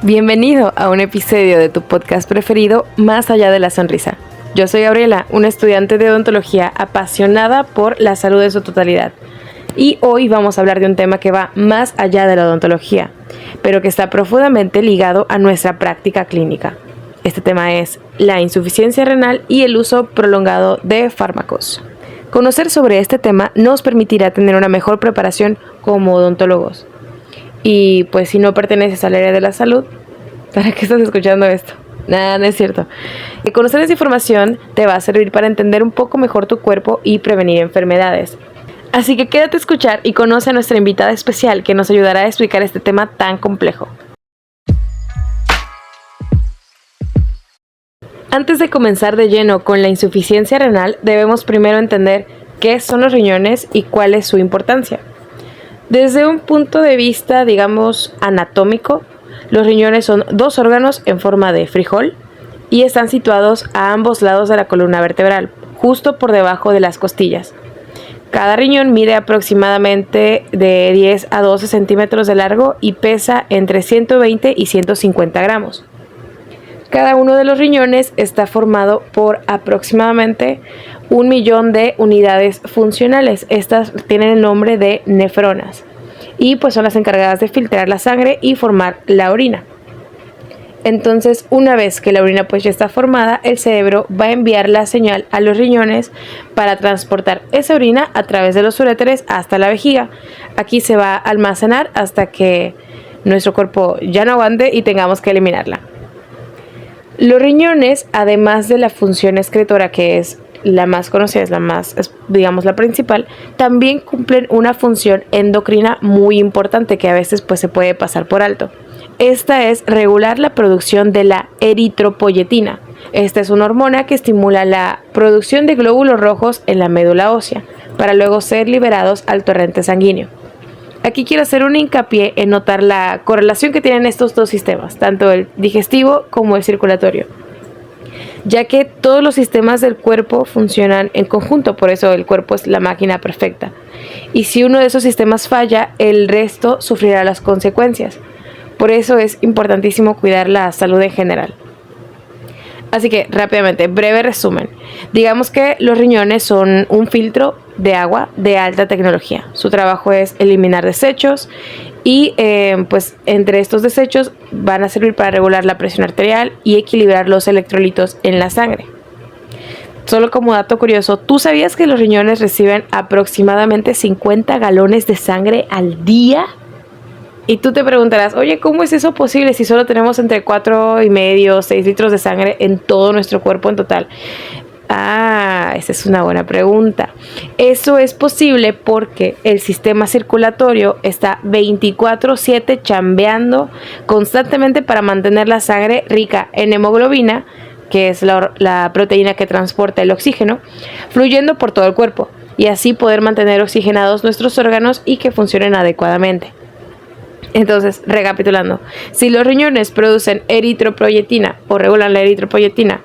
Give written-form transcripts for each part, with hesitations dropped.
Bienvenido a un episodio de tu podcast preferido, Más allá de la sonrisa. Yo soy Gabriela, una estudiante de odontología apasionada por la salud en su totalidad. Y hoy vamos a hablar de un tema que va más allá de la odontología, pero que está profundamente ligado a nuestra práctica clínica. Este tema es la insuficiencia renal y el uso prolongado de fármacos. Conocer sobre este tema nos permitirá tener una mejor preparación como odontólogos. Y pues si no perteneces al área de la salud, ¿para qué estás escuchando esto? Nada, no es cierto. Conocer esa información te va a servir para entender un poco mejor tu cuerpo y prevenir enfermedades. Así que quédate a escuchar y conoce a nuestra invitada especial que nos ayudará a explicar este tema tan complejo. Antes de comenzar de lleno con la insuficiencia renal, debemos primero entender qué son los riñones y cuál es su importancia. Desde un punto de vista, digamos, anatómico, los riñones son dos órganos en forma de frijol y están situados a ambos lados de la columna vertebral, justo por debajo de las costillas. Cada riñón mide aproximadamente de 10 a 12 centímetros de largo y pesa entre 120 y 150 gramos. Cada uno de los riñones está formado por aproximadamente 1 millón de unidades funcionales. Estas tienen el nombre de nefronas y pues son las encargadas de filtrar la sangre y formar la orina. Entonces, una vez que la orina pues ya está formada, el cerebro va a enviar la señal a los riñones para transportar esa orina a través de los uréteres hasta la vejiga. Aquí se va a almacenar hasta que nuestro cuerpo ya no aguante y tengamos que eliminarla. Los riñones, además de la función excretora, que es la más conocida, es la principal, también cumplen una función endocrina muy importante que a veces pues se puede pasar por alto. Esta es regular la producción de la eritropoyetina. Esta es una hormona que estimula la producción de glóbulos rojos en la médula ósea para luego ser liberados al torrente sanguíneo. Aquí quiero hacer un hincapié en notar la correlación que tienen estos dos sistemas, tanto el digestivo como el circulatorio, ya que todos los sistemas del cuerpo funcionan en conjunto, por eso el cuerpo es la máquina perfecta. Y si uno de esos sistemas falla, el resto sufrirá las consecuencias. Por eso es importantísimo cuidar la salud en general. Así que rápidamente, breve resumen. Digamos que los riñones son un filtro de agua de alta tecnología. Su trabajo es eliminar desechos y pues entre estos desechos van a servir para regular la presión arterial y equilibrar los electrolitos en la sangre. Solo como dato curioso, ¿tú sabías que los riñones reciben aproximadamente 50 galones de sangre al día? Y tú te preguntarás, oye, ¿cómo es eso posible si solo tenemos entre 4,5 y 6 litros de sangre en todo nuestro cuerpo en total? Esa es una buena pregunta. Eso es posible porque el sistema circulatorio está 24/7 chambeando constantemente para mantener la sangre rica en hemoglobina, que es la proteína que transporta el oxígeno, fluyendo por todo el cuerpo y así poder mantener oxigenados nuestros órganos y que funcionen adecuadamente. Entonces, recapitulando, si los riñones producen eritropoyetina o regulan la eritropoyetina,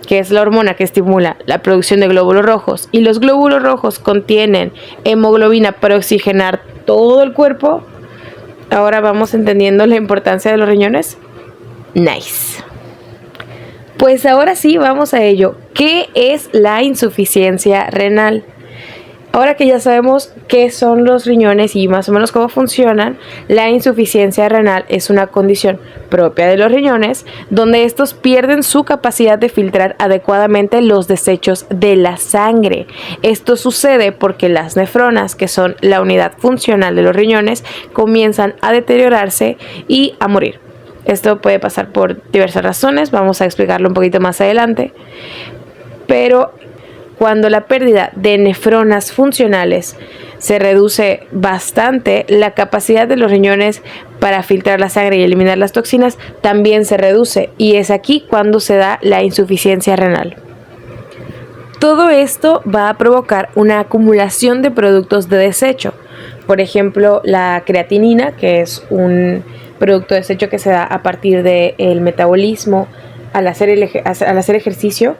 que es la hormona que estimula la producción de glóbulos rojos, y los glóbulos rojos contienen hemoglobina para oxigenar todo el cuerpo, ahora vamos entendiendo la importancia de los riñones. Nice. Pues ahora sí, vamos a ello. ¿Qué es la insuficiencia renal? Ahora que ya sabemos qué son los riñones y más o menos cómo funcionan, la insuficiencia renal es una condición propia de los riñones donde estos pierden su capacidad de filtrar adecuadamente los desechos de la sangre. Esto sucede porque las nefronas, que son la unidad funcional de los riñones, comienzan a deteriorarse y a morir. Esto puede pasar por diversas razones, vamos a explicarlo un poquito más adelante, pero cuando la pérdida de nefronas funcionales se reduce bastante, la capacidad de los riñones para filtrar la sangre y eliminar las toxinas también se reduce, y es aquí cuando se da la insuficiencia renal. Todo esto va a provocar una acumulación de productos de desecho. Por ejemplo, la creatinina, que es un producto de desecho que se da a partir del metabolismo al hacer ejercicio.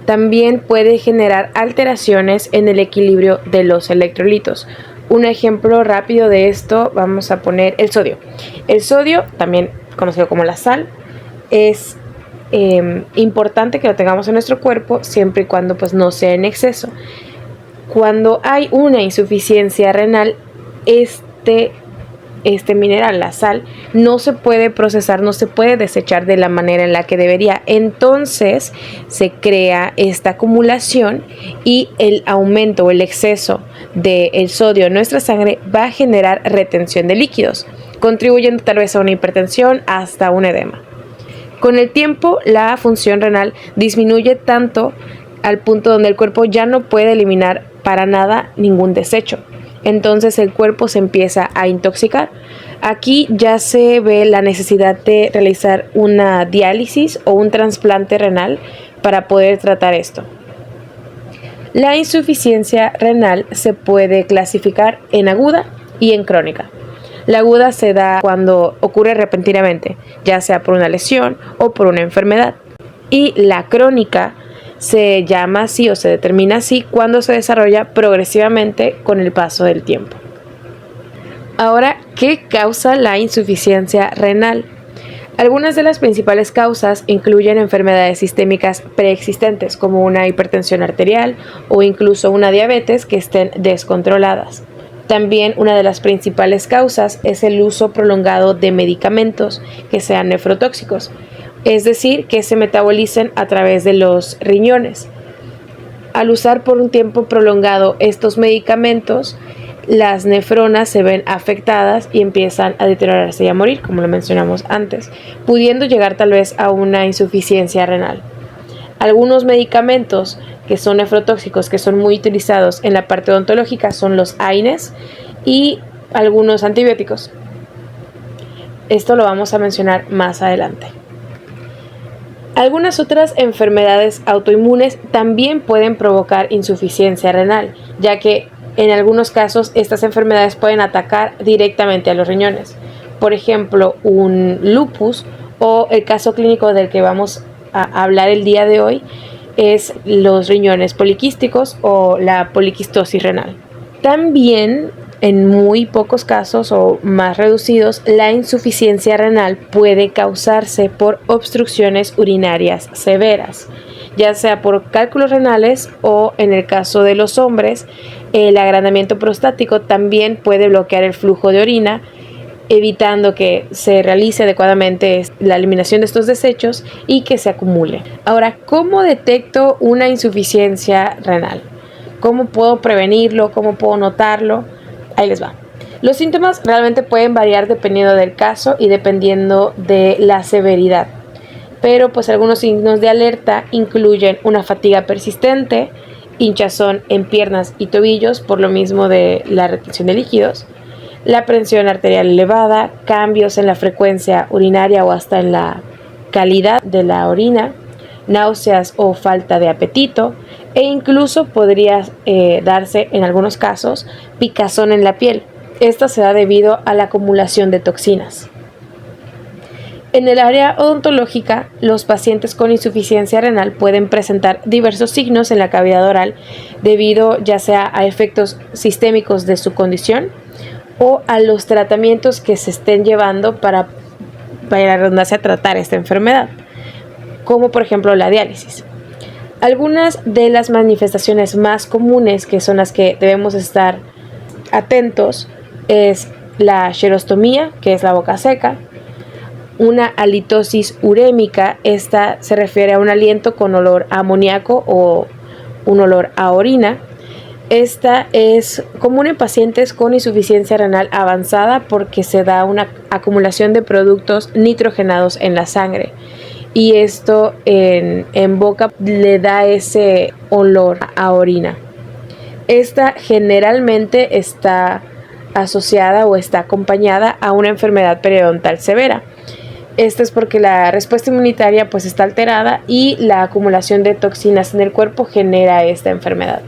También puede generar alteraciones en el equilibrio de los electrolitos. Un ejemplo rápido de esto, vamos a poner el sodio. El sodio, también conocido como la sal, es importante que lo tengamos en nuestro cuerpo siempre y cuando pues no sea en exceso. Cuando hay una insuficiencia renal, este mineral, la sal, no se puede procesar, no se puede desechar de la manera en la que debería. Entonces se crea esta acumulación y el aumento o el exceso del sodio en nuestra sangre va a generar retención de líquidos, contribuyendo tal vez a una hipertensión hasta un edema. Con el tiempo, la función renal disminuye tanto al punto donde el cuerpo ya no puede eliminar para nada ningún desecho. Entonces el cuerpo se empieza a intoxicar. Aquí ya se ve la necesidad de realizar una diálisis o un trasplante renal para poder tratar esto. La insuficiencia renal se puede clasificar en aguda y en crónica. La aguda se da cuando ocurre repentinamente, ya sea por una lesión o por una enfermedad. Y la crónica se llama así o se determina así cuando se desarrolla progresivamente con el paso del tiempo. Ahora, ¿qué causa la insuficiencia renal? Algunas de las principales causas incluyen enfermedades sistémicas preexistentes como una hipertensión arterial o incluso una diabetes que estén descontroladas. También una de las principales causas es el uso prolongado de medicamentos que sean nefrotóxicos, es decir, que se metabolicen a través de los riñones. Al usar por un tiempo prolongado estos medicamentos, las nefronas se ven afectadas y empiezan a deteriorarse y a morir, como lo mencionamos antes, pudiendo llegar tal vez a una insuficiencia renal. Algunos medicamentos que son nefrotóxicos, que son muy utilizados en la parte odontológica, son los AINES y algunos antibióticos. Esto lo vamos a mencionar más adelante. Algunas otras enfermedades autoinmunes también pueden provocar insuficiencia renal, ya que en algunos casos estas enfermedades pueden atacar directamente a los riñones. Por ejemplo, un lupus o el caso clínico del que vamos a hablar el día de hoy es los riñones poliquísticos o la poliquistosis renal. También en muy pocos casos o más reducidos, la insuficiencia renal puede causarse por obstrucciones urinarias severas, ya sea por cálculos renales o, en el caso de los hombres, el agrandamiento prostático también puede bloquear el flujo de orina, evitando que se realice adecuadamente la eliminación de estos desechos y que se acumule. Ahora, ¿cómo detecto una insuficiencia renal? ¿Cómo puedo prevenirlo? ¿Cómo puedo notarlo? Ahí les va. Los síntomas realmente pueden variar dependiendo del caso y dependiendo de la severidad. Pero pues algunos signos de alerta incluyen una fatiga persistente, hinchazón en piernas y tobillos por lo mismo de la retención de líquidos, la presión arterial elevada, cambios en la frecuencia urinaria o hasta en la calidad de la orina, náuseas o falta de apetito, e incluso podría darse en algunos casos picazón en la piel. Esta se da debido a la acumulación de toxinas. En el área odontológica, los pacientes con insuficiencia renal pueden presentar diversos signos en la cavidad oral debido ya sea a efectos sistémicos de su condición o a los tratamientos que se estén llevando para la redundancia, tratar esta enfermedad, como por ejemplo la diálisis. Algunas de las manifestaciones más comunes, que son las que debemos estar atentos, es la xerostomía, que es la boca seca, una halitosis urémica. Esta se refiere a un aliento con olor a amoníaco o un olor a orina. Esta es común en pacientes con insuficiencia renal avanzada porque se da una acumulación de productos nitrogenados en la sangre. Y esto en boca le da ese olor a orina. Esta generalmente está asociada o está acompañada a una enfermedad periodontal severa. Esto es porque la respuesta inmunitaria pues está alterada y la acumulación de toxinas en el cuerpo genera esta enfermedad.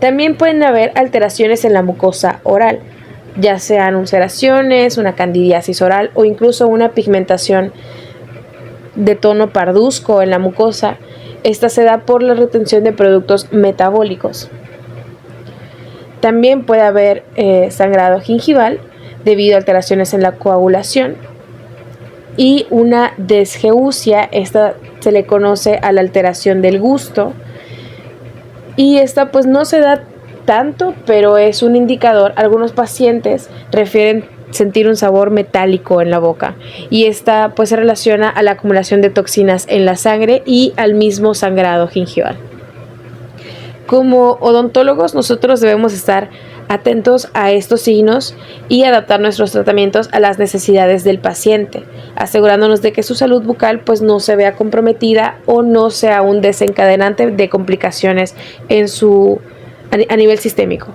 También pueden haber alteraciones en la mucosa oral, ya sean ulceraciones, una candidiasis oral o incluso una pigmentación de tono parduzco en la mucosa. Esta se da por la retención de productos metabólicos. También puede haber sangrado gingival debido a alteraciones en la coagulación. y una desgeusia. Esta se le conoce a la alteración del gusto, y esta pues no se da tanto, pero es un indicador. Algunos pacientes refieren sentir un sabor metálico en la boca, y esta pues se relaciona a la acumulación de toxinas en la sangre y al mismo sangrado gingival. Como odontólogos, nosotros debemos estar atentos a estos signos y adaptar nuestros tratamientos a las necesidades del paciente, asegurándonos de que su salud bucal pues no se vea comprometida o no sea un desencadenante de complicaciones a nivel sistémico.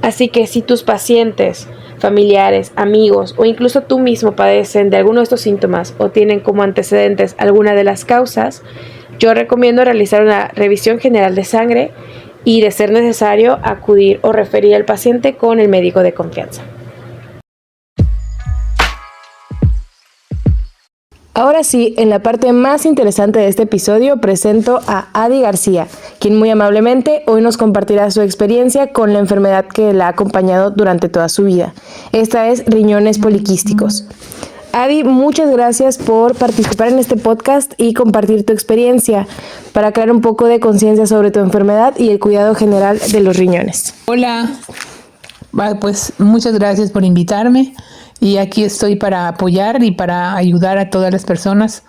Así que si tus pacientes, familiares, amigos o incluso tú mismo padecen de alguno de estos síntomas o tienen como antecedentes alguna de las causas, yo recomiendo realizar una revisión general de sangre y, de ser necesario, acudir o referir al paciente con el médico de confianza. Ahora sí, en la parte más interesante de este episodio presento a Adi García, quien muy amablemente hoy nos compartirá su experiencia con la enfermedad que la ha acompañado durante toda su vida. Esta es riñones poliquísticos. Adi, muchas gracias por participar en este podcast y compartir tu experiencia para crear un poco de conciencia sobre tu enfermedad y el cuidado general de los riñones. Hola, pues muchas gracias por invitarme, y aquí estoy para apoyar y para ayudar a todas las personas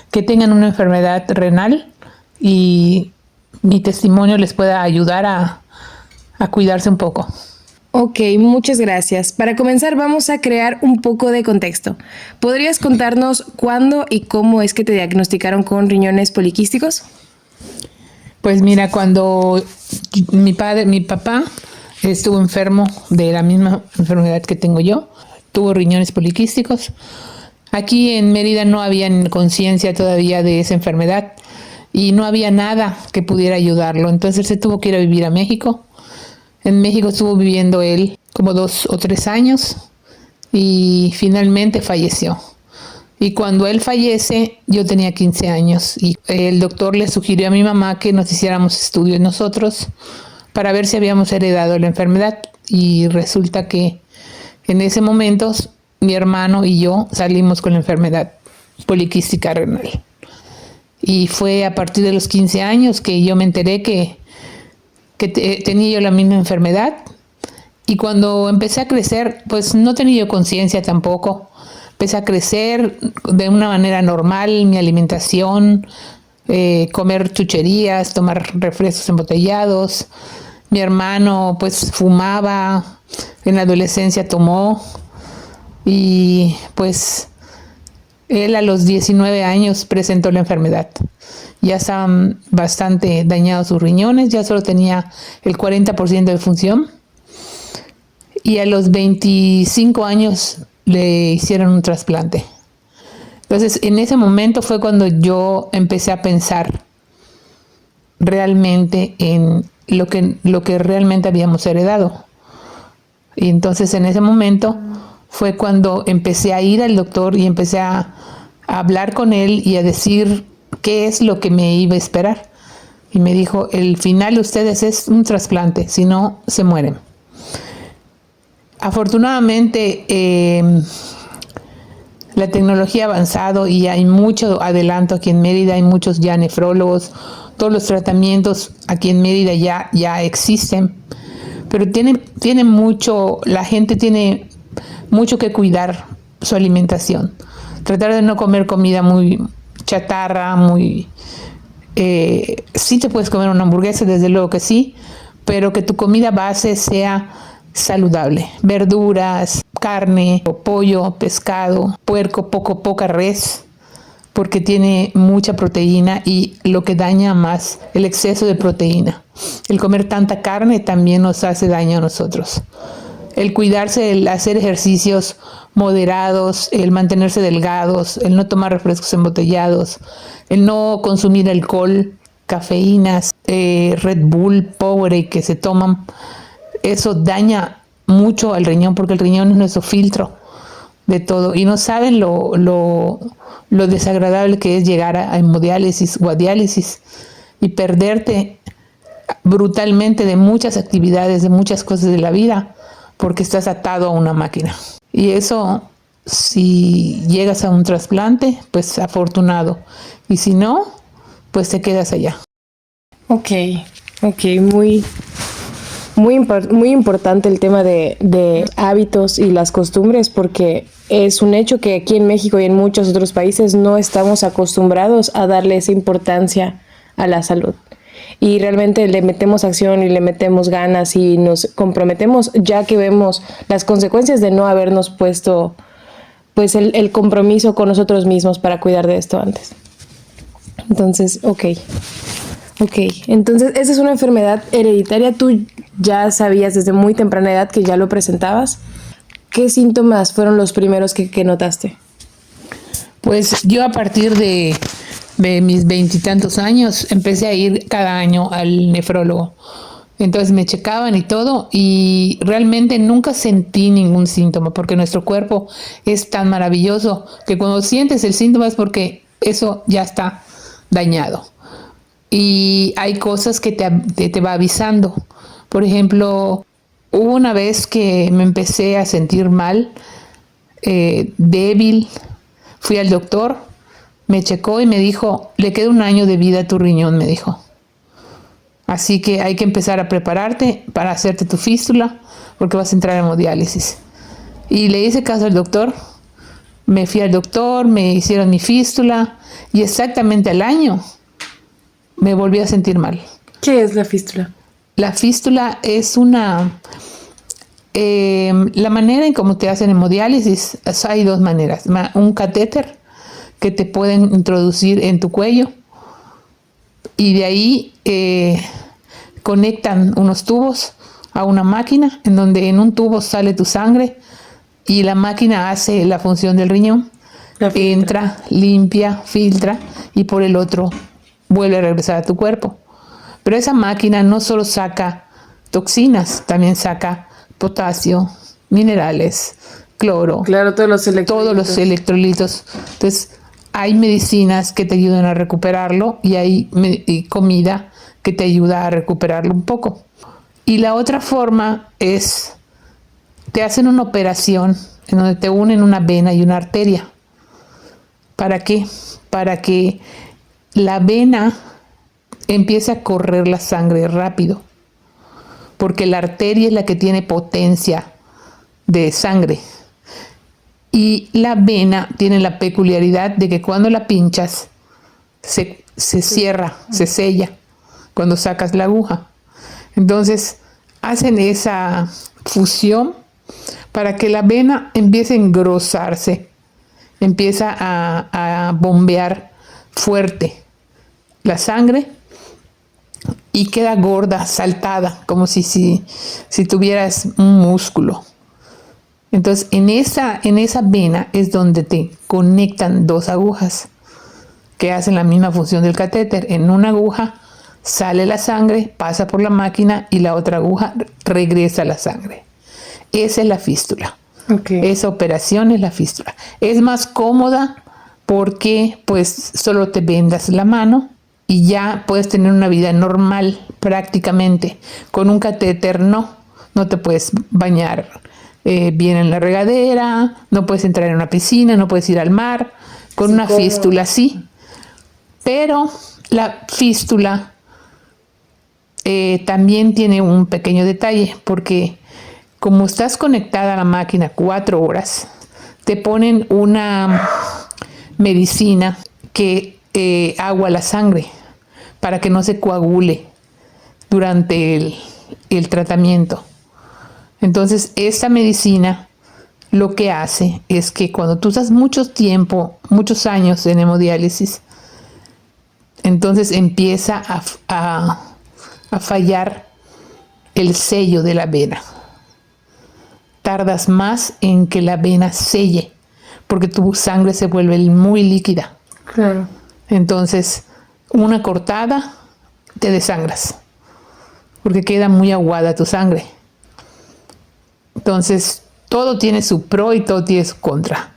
que tengan una enfermedad renal, y mi testimonio les pueda ayudar a cuidarse un poco. Ok, muchas gracias. Para comenzar, vamos a crear un poco de contexto. ¿Podrías contarnos cuándo y cómo es que te diagnosticaron con riñones poliquísticos? Pues mira, cuando mi papá estuvo enfermo de la misma enfermedad que tengo yo, tuvo riñones poliquísticos. Aquí en Mérida no había conciencia todavía de esa enfermedad y no había nada que pudiera ayudarlo. Entonces él se tuvo que ir a vivir a México. En México estuvo viviendo él como 2 o 3 años y finalmente falleció. Y cuando él fallece, yo tenía 15 años y el doctor le sugirió a mi mamá que nos hiciéramos estudios nosotros para ver si habíamos heredado la enfermedad. Y resulta que en ese momento mi hermano y yo salimos con la enfermedad poliquística renal. Y fue a partir de los 15 años que yo me enteré que tenía yo la misma enfermedad. Y cuando empecé a crecer, pues no tenía yo conciencia tampoco. Empecé a crecer de una manera normal, mi alimentación, comer chucherías, tomar refrescos embotellados. Mi hermano pues fumaba, en la adolescencia tomó, y pues él a los 19 años presentó la enfermedad. Ya estaban bastante dañados sus riñones, ya solo tenía el 40% de función. Y a los 25 años le hicieron un trasplante. Entonces, en ese momento fue cuando yo empecé a pensar realmente en lo que realmente habíamos heredado. Y entonces, en ese momento fue cuando empecé a ir al doctor y empecé a hablar con él y a decir qué es lo que me iba a esperar. Y me dijo, el final de ustedes es un trasplante, si no, se mueren. Afortunadamente, la tecnología ha avanzado y hay mucho adelanto aquí en Mérida, hay muchos ya nefrólogos, todos los tratamientos aquí en Mérida ya existen, pero la gente tiene mucho que cuidar su alimentación. Tratar de no comer comida muy chatarra, sí te puedes comer una hamburguesa, desde luego que sí, pero que tu comida base sea saludable. Verduras, carne, pollo, pescado, puerco, poca res, porque tiene mucha proteína y lo que daña más, el exceso de proteína. El comer tanta carne también nos hace daño a nosotros. El cuidarse, el hacer ejercicios moderados, el mantenerse delgados, el no tomar refrescos embotellados, el no consumir alcohol, cafeínas, Red Bull, Powerade que se toman, eso daña mucho al riñón, porque el riñón es nuestro filtro de todo. Y no saben lo desagradable que es llegar a hemodiálisis o a diálisis y perderte brutalmente de muchas actividades, de muchas cosas de la vida, porque estás atado a una máquina. Y eso si llegas a un trasplante, pues afortunado. Y si no, pues te quedas allá. Ok, muy, muy importante el tema de hábitos y las costumbres, porque es un hecho que aquí en México y en muchos otros países no estamos acostumbrados a darle esa importancia a la salud. Y realmente le metemos acción y le metemos ganas y nos comprometemos, ya que vemos las consecuencias de no habernos puesto pues el compromiso con nosotros mismos para cuidar de esto antes. Entonces, ok. Entonces esa es una enfermedad hereditaria. ¿Tú ya sabías desde muy temprana edad que ya lo presentabas? ¿Qué síntomas fueron los primeros que notaste? Pues yo a partir de mis 20 y tantos años empecé a ir cada año al nefrólogo. Entonces me checaban y todo, y realmente nunca sentí ningún síntoma, porque nuestro cuerpo es tan maravilloso que cuando sientes el síntoma es porque eso ya está dañado. Y hay cosas que te va avisando. Por ejemplo, hubo una vez que me empecé a sentir mal, débil. Fui al doctor, me checó y me dijo, le queda 1 año de vida a tu riñón, me dijo. Así que hay que empezar a prepararte para hacerte tu fístula, porque vas a entrar en hemodiálisis. Y le hice caso al doctor, me fui al doctor, me hicieron mi fístula, y exactamente al año me volví a sentir mal. ¿Qué es la fístula? La fístula es la manera en cómo te hacen hemodiálisis. Hay 2 maneras. Un catéter que te pueden introducir en tu cuello, y de ahí conectan unos tubos a una máquina, en donde en un tubo sale tu sangre y la máquina hace la función del riñón. Entra, limpia, filtra, y por el otro vuelve a regresar a tu cuerpo. Pero esa máquina no solo saca toxinas, también saca potasio, minerales, cloro. Claro, todos los electrolitos. Entonces, hay medicinas que te ayudan a recuperarlo, y hay comida que te ayuda a recuperarlo un poco. Y la otra forma es, te hacen una operación en donde te unen una vena y una arteria. ¿Para qué? Para que la vena empiece a correr la sangre rápido, porque la arteria es la que tiene potencia de sangre. Y la vena tiene la peculiaridad de que cuando la pinchas, se cierra, se sella cuando sacas la aguja. Entonces, hacen esa fusión para que la vena empiece a engrosarse, empieza a bombear fuerte la sangre, y queda gorda, saltada, como si tuvieras un músculo. Entonces, en esa vena es donde te conectan 2 agujas que hacen la misma función del catéter. En una aguja sale la sangre, pasa por la máquina, y la otra aguja regresa la sangre. Esa es la fístula. Okay. Esa operación es la fístula. Es más cómoda porque pues solo te vendas la mano y ya puedes tener una vida normal prácticamente. Con un catéter no te puedes bañar bien en la regadera, no puedes entrar en una piscina, no puedes ir al mar. Con una fístula sí, pero la fístula también tiene un pequeño detalle, porque como estás conectada a la máquina 4 horas, te ponen una medicina que agua la sangre para que no se coagule durante el tratamiento. Entonces, esta medicina lo que hace es que cuando tú estás muchos años en hemodiálisis, entonces empieza a fallar el sello de la vena. Tardas más en que la vena selle, porque tu sangre se vuelve muy líquida. Claro. Entonces, una cortada, te desangras, porque queda muy aguada tu sangre. Entonces, todo tiene su pro y todo tiene su contra.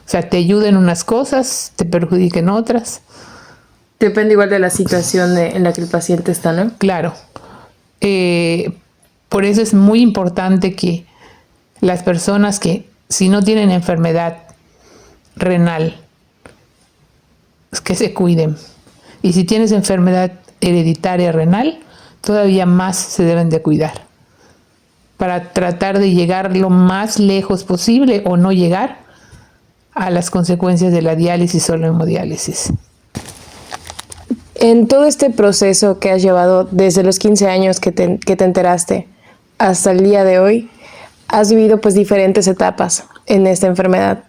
O sea, te ayuda en unas cosas, te perjudica en otras. Depende igual de la situación en la que el paciente está, ¿no? Claro. Por eso es muy importante que las personas que si no tienen enfermedad renal, que se cuiden. Y si tienes enfermedad hereditaria renal, todavía más se deben de cuidar para tratar de llegar lo más lejos posible o no llegar a las consecuencias de la diálisis o la hemodiálisis. En todo este proceso que has llevado desde los 15 años que te enteraste hasta el día de hoy, has vivido pues diferentes etapas en esta enfermedad.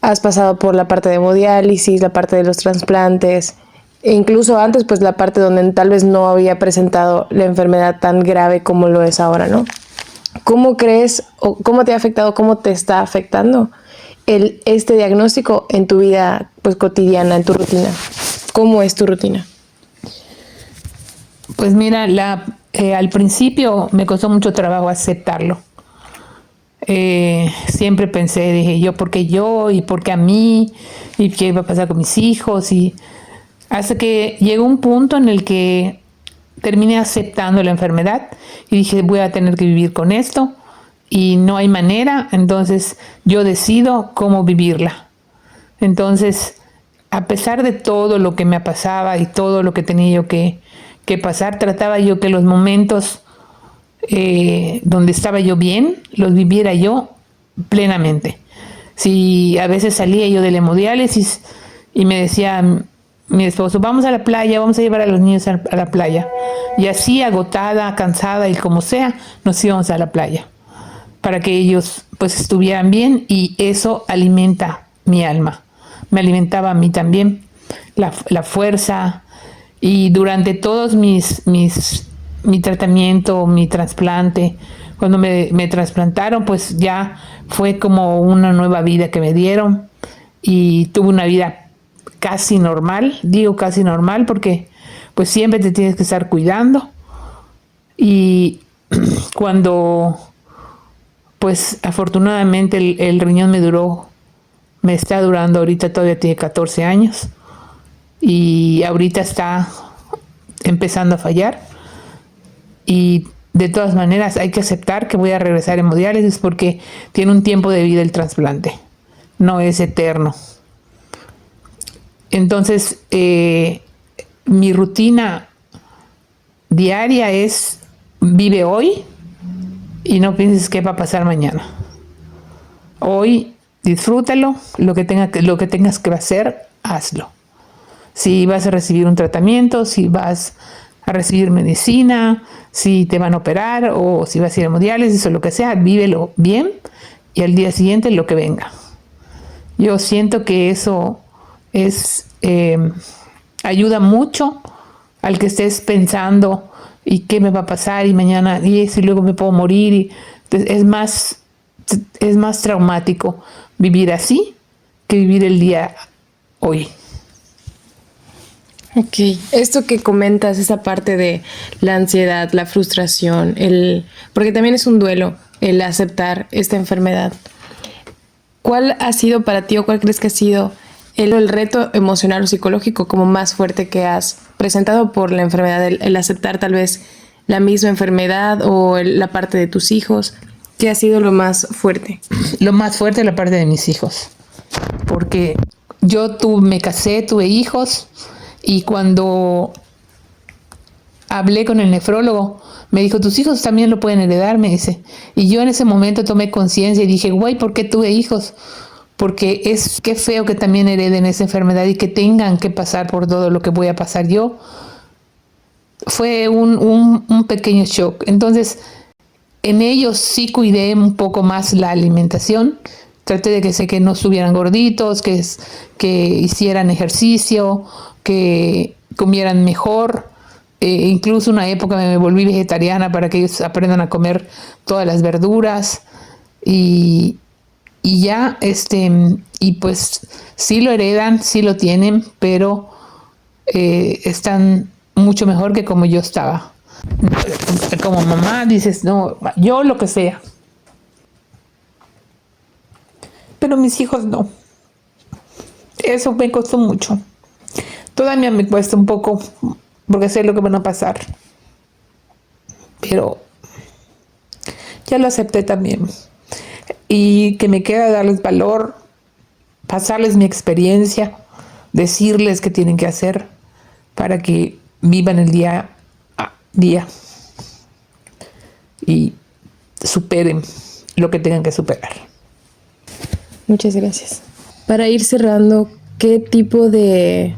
Has pasado por la parte de hemodiálisis, la parte de los trasplantes, e incluso antes pues la parte donde tal vez no había presentado la enfermedad tan grave como lo es ahora, ¿no? ¿Cómo crees o cómo te ha afectado, cómo te está afectando este diagnóstico en tu vida pues cotidiana, en tu rutina? ¿Cómo es tu rutina? Pues mira, al principio me costó mucho trabajo aceptarlo. Siempre pensé, dije yo, ¿por qué yo? ¿Y por qué a mí? ¿Y qué iba a pasar con mis hijos? Y hasta que llegó un punto en el que terminé aceptando la enfermedad y dije, voy a tener que vivir con esto y no hay manera, entonces yo decido cómo vivirla. Entonces, a pesar de todo lo que me pasaba y todo lo que tenía yo que pasar, trataba yo que los momentos donde estaba yo bien, los viviera yo plenamente. Si a veces salía yo de la hemodiálisis y me decía mi esposo, vamos a la playa, vamos a llevar a los niños a la playa. Y así, agotada, cansada y como sea, nos íbamos a la playa para que ellos pues estuvieran bien, y eso alimenta mi alma. Me alimentaba a mí también la fuerza. Y durante todos mi tratamiento, mi trasplante, cuando me trasplantaron, pues ya fue como una nueva vida que me dieron, y tuve una vida casi normal. Digo casi normal porque pues siempre te tienes que estar cuidando. Y cuando pues afortunadamente el riñón me está durando ahorita, todavía tiene 14 años y ahorita está empezando a fallar, y de todas maneras hay que aceptar que voy a regresar a hemodiálisis porque tiene un tiempo de vida el trasplante, no es eterno. Entonces mi rutina diaria es: vive hoy y no pienses qué va a pasar mañana. Hoy disfrútalo, lo que tengas que hacer, hazlo. Si vas a recibir un tratamiento, si vas a recibir medicina, si te van a operar o si vas a ir a hemodiálisis o lo que sea, vívelo bien y al día siguiente lo que venga. Yo siento que eso ayuda mucho al que estés pensando y qué me va a pasar y mañana y eso, y luego me puedo morir. Es más traumático vivir así que vivir el día hoy. Ok, esto que comentas, esa parte de la ansiedad, la frustración, porque también es un duelo el aceptar esta enfermedad. ¿Cuál ha sido para ti o cuál crees que ha sido el reto emocional o psicológico como más fuerte que has presentado por la enfermedad? El aceptar tal vez la misma enfermedad o la parte de tus hijos. ¿Qué ha sido lo más fuerte? Lo más fuerte es la parte de mis hijos, porque yo me casé, tuve hijos, y cuando hablé con el nefrólogo, me dijo, tus hijos también lo pueden heredar, me dice. Y yo en ese momento tomé conciencia y dije, güey, ¿por qué tuve hijos? Porque qué feo que también hereden esa enfermedad y que tengan que pasar por todo lo que voy a pasar yo. Fue un pequeño shock. Entonces, en ellos sí cuidé un poco más la alimentación. Traté de que no estuvieran gorditos, que hicieran ejercicio, que comieran mejor. Incluso una época me volví vegetariana para que ellos aprendan a comer todas las verduras. Y ya, y pues sí lo heredan, sí lo tienen, pero están mucho mejor que como yo estaba. Como mamá dices, no, yo lo que sea. Pero mis hijos no. Eso me costó mucho. Todavía me cuesta un poco porque sé lo que van a pasar. Pero ya lo acepté también. y que me queda darles valor, pasarles mi experiencia, decirles qué tienen que hacer para que vivan el día a día y superen lo que tengan que superar. Muchas gracias. Para ir cerrando, ¿qué tipo de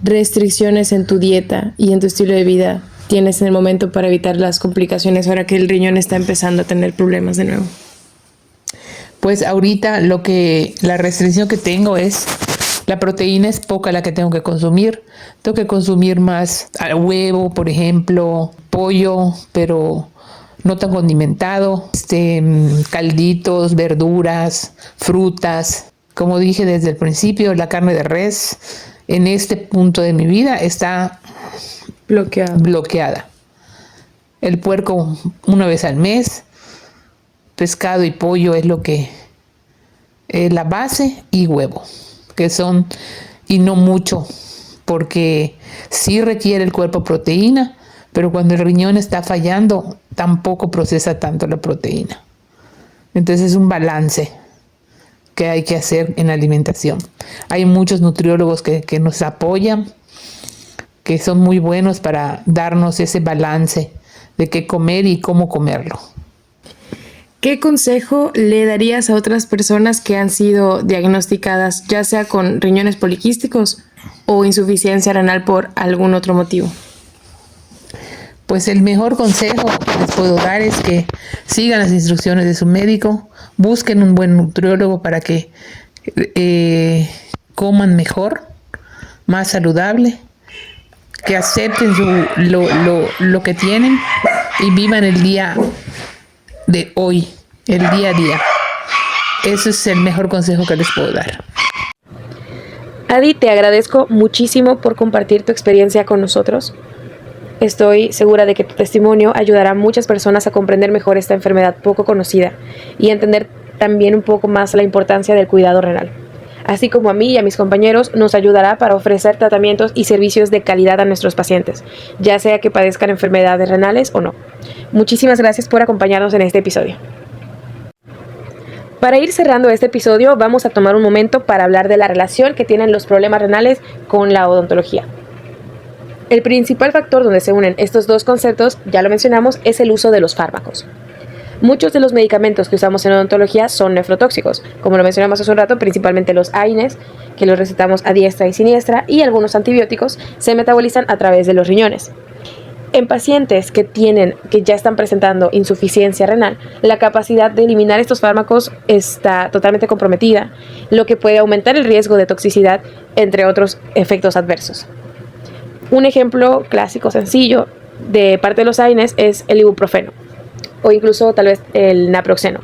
restricciones en tu dieta y en tu estilo de vida tienes en el momento para evitar las complicaciones ahora que el riñón está empezando a tener problemas de nuevo? Pues ahorita la restricción que tengo es la proteína es poca la que tengo que consumir. Tengo que consumir más huevo, por ejemplo, pollo, pero no tan condimentado, calditos, verduras, frutas. Como dije desde el principio, la carne de res en este punto de mi vida está bloqueada. El puerco una vez al mes, pescado y pollo es lo que es la base, y huevo, que son, y no mucho, porque sí requiere el cuerpo proteína, pero cuando el riñón está fallando, tampoco procesa tanto la proteína. Entonces es un balance que hay que hacer en la alimentación. Hay muchos nutriólogos que nos apoyan, que son muy buenos para darnos ese balance de qué comer y cómo comerlo. ¿Qué consejo le darías a otras personas que han sido diagnosticadas ya sea con riñones poliquísticos o insuficiencia renal por algún otro motivo? Pues el mejor consejo que les puedo dar es que sigan las instrucciones de su médico, busquen un buen nutriólogo para que coman mejor, más saludable, que acepten lo que tienen y vivan el día de hoy, el día a día. Ese es el mejor consejo que les puedo dar. Adi, te agradezco muchísimo por compartir tu experiencia con nosotros. Estoy segura de que tu testimonio ayudará a muchas personas a comprender mejor esta enfermedad poco conocida y a entender también un poco más la importancia del cuidado renal. Así como a mí y a mis compañeros, nos ayudará para ofrecer tratamientos y servicios de calidad a nuestros pacientes, ya sea que padezcan enfermedades renales o no. Muchísimas gracias por acompañarnos en este episodio. Para ir cerrando este episodio, vamos a tomar un momento para hablar de la relación que tienen los problemas renales con la odontología. El principal factor donde se unen estos dos conceptos, ya lo mencionamos, es el uso de los fármacos. Muchos de los medicamentos que usamos en odontología son nefrotóxicos, como lo mencionamos hace un rato, principalmente los AINES, que los recetamos a diestra y siniestra, y algunos antibióticos se metabolizan a través de los riñones. En pacientes que ya están presentando insuficiencia renal, la capacidad de eliminar estos fármacos está totalmente comprometida, lo que puede aumentar el riesgo de toxicidad, entre otros efectos adversos. Un ejemplo clásico, sencillo, de parte de los AINES es el ibuprofeno, o incluso tal vez el naproxeno.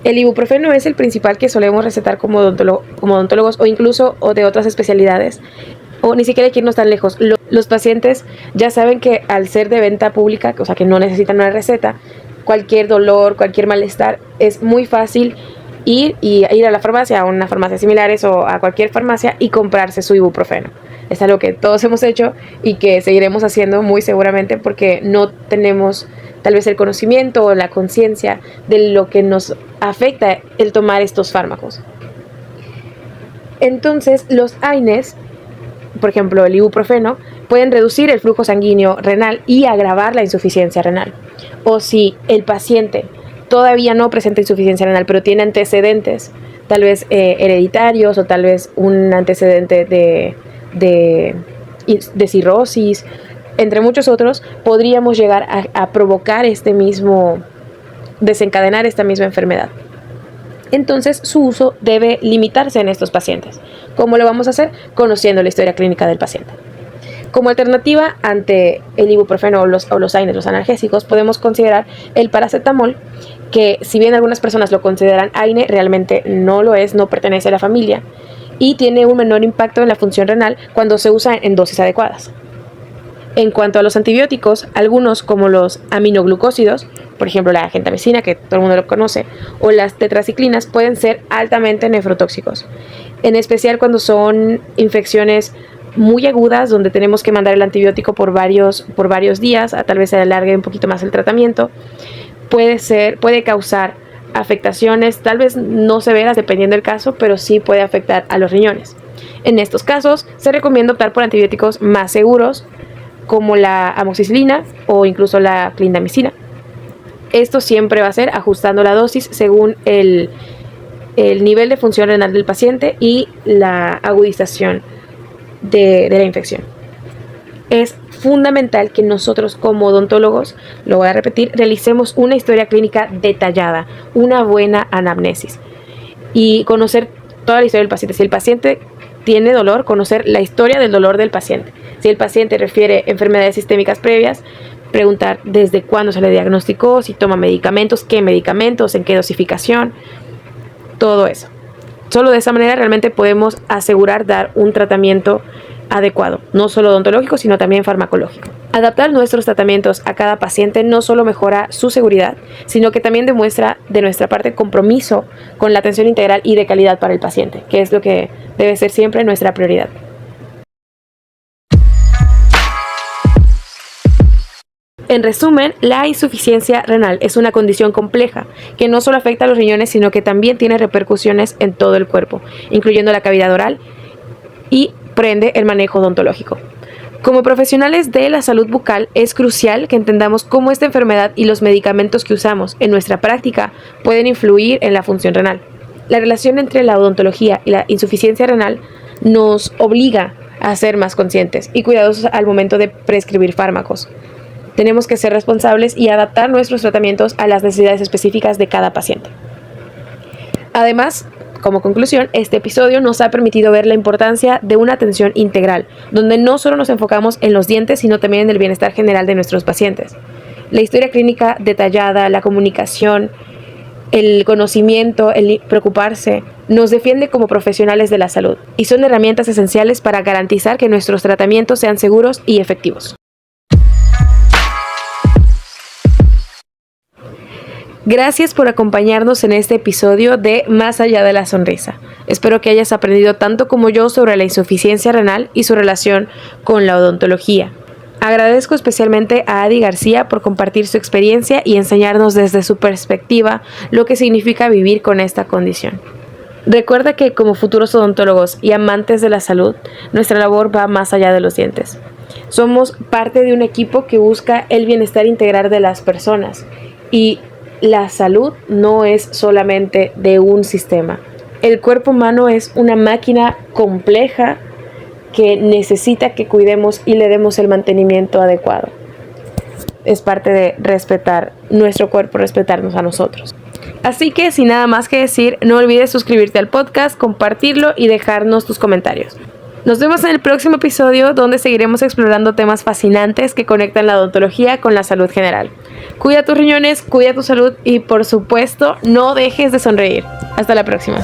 El ibuprofeno es el principal que solemos recetar como odontólogos o incluso de otras especialidades, o ni siquiera hay que irnos tan lejos. Los pacientes ya saben que al ser de venta pública, o sea que no necesitan una receta, cualquier dolor, cualquier malestar, es muy fácil ir a la farmacia, a una farmacia similares o a cualquier farmacia y comprarse su ibuprofeno. Es algo que todos hemos hecho y que seguiremos haciendo muy seguramente porque no tenemos tal vez el conocimiento o la conciencia de lo que nos afecta el tomar estos fármacos. Entonces, los AINES, por ejemplo el ibuprofeno, pueden reducir el flujo sanguíneo renal y agravar la insuficiencia renal. O si el paciente todavía no presenta insuficiencia renal, pero tiene antecedentes, tal vez hereditarios o tal vez un antecedente de cirrosis, entre muchos otros, podríamos llegar a provocar desencadenar esta misma enfermedad. Entonces, su uso debe limitarse en estos pacientes. ¿Cómo lo vamos a hacer? Conociendo la historia clínica del paciente. Como alternativa ante el ibuprofeno o los AINES, los analgésicos, podemos considerar el paracetamol, que si bien algunas personas lo consideran AINE, realmente no lo es, no pertenece a la familia y tiene un menor impacto en la función renal cuando se usa en dosis adecuadas. En cuanto a los antibióticos, algunos como los aminoglucósidos, por ejemplo la gentamicina, que todo el mundo lo conoce, o las tetraciclinas, pueden ser altamente nefrotóxicos, en especial cuando son infecciones muy agudas donde tenemos que mandar el antibiótico por varios días, tal vez se alargue un poquito más el tratamiento. Puede causar afectaciones, tal vez no severas dependiendo del caso, pero sí puede afectar a los riñones. En estos casos, se recomienda optar por antibióticos más seguros, como la amoxicilina o incluso la clindamicina. Esto siempre va a ser ajustando la dosis según el nivel de función renal del paciente y la agudización de la infección. Es fundamental que nosotros como odontólogos, lo voy a repetir, realicemos una historia clínica detallada, una buena anamnesis y conocer toda la historia del paciente. Si el paciente tiene dolor, conocer la historia del dolor del paciente. Si el paciente refiere enfermedades sistémicas previas, preguntar desde cuándo se le diagnosticó, si toma medicamentos, qué medicamentos, en qué dosificación, todo eso. Solo de esa manera realmente podemos asegurar dar un tratamiento adecuado, no solo odontológico, sino también farmacológico. Adaptar nuestros tratamientos a cada paciente no solo mejora su seguridad, sino que también demuestra de nuestra parte compromiso con la atención integral y de calidad para el paciente, que es lo que debe ser siempre nuestra prioridad. En resumen, la insuficiencia renal es una condición compleja que no solo afecta a los riñones, sino que también tiene repercusiones en todo el cuerpo, incluyendo la cavidad oral y prende el manejo odontológico. Como profesionales de la salud bucal, es crucial que entendamos cómo esta enfermedad y los medicamentos que usamos en nuestra práctica pueden influir en la función renal. La relación entre la odontología y la insuficiencia renal nos obliga a ser más conscientes y cuidadosos al momento de prescribir fármacos. Tenemos que ser responsables y adaptar nuestros tratamientos a las necesidades específicas de cada paciente. Además, como conclusión, este episodio nos ha permitido ver la importancia de una atención integral, donde no solo nos enfocamos en los dientes, sino también en el bienestar general de nuestros pacientes. La historia clínica detallada, la comunicación, el conocimiento, el preocuparse, nos defiende como profesionales de la salud y son herramientas esenciales para garantizar que nuestros tratamientos sean seguros y efectivos. Gracias por acompañarnos en este episodio de Más allá de la sonrisa. Espero que hayas aprendido tanto como yo sobre la insuficiencia renal y su relación con la odontología. Agradezco especialmente a Adi García por compartir su experiencia y enseñarnos desde su perspectiva lo que significa vivir con esta condición. Recuerda que como futuros odontólogos y amantes de la salud, nuestra labor va más allá de los dientes. Somos parte de un equipo que busca el bienestar integral de las personas y la salud no es solamente de un sistema. El cuerpo humano es una máquina compleja que necesita que cuidemos y le demos el mantenimiento adecuado. Es parte de respetar nuestro cuerpo, respetarnos a nosotros. Así que sin nada más que decir, no olvides suscribirte al podcast, compartirlo y dejarnos tus comentarios. Nos vemos en el próximo episodio donde seguiremos explorando temas fascinantes que conectan la odontología con la salud general. Cuida tus riñones, cuida tu salud y por supuesto no dejes de sonreír. Hasta la próxima.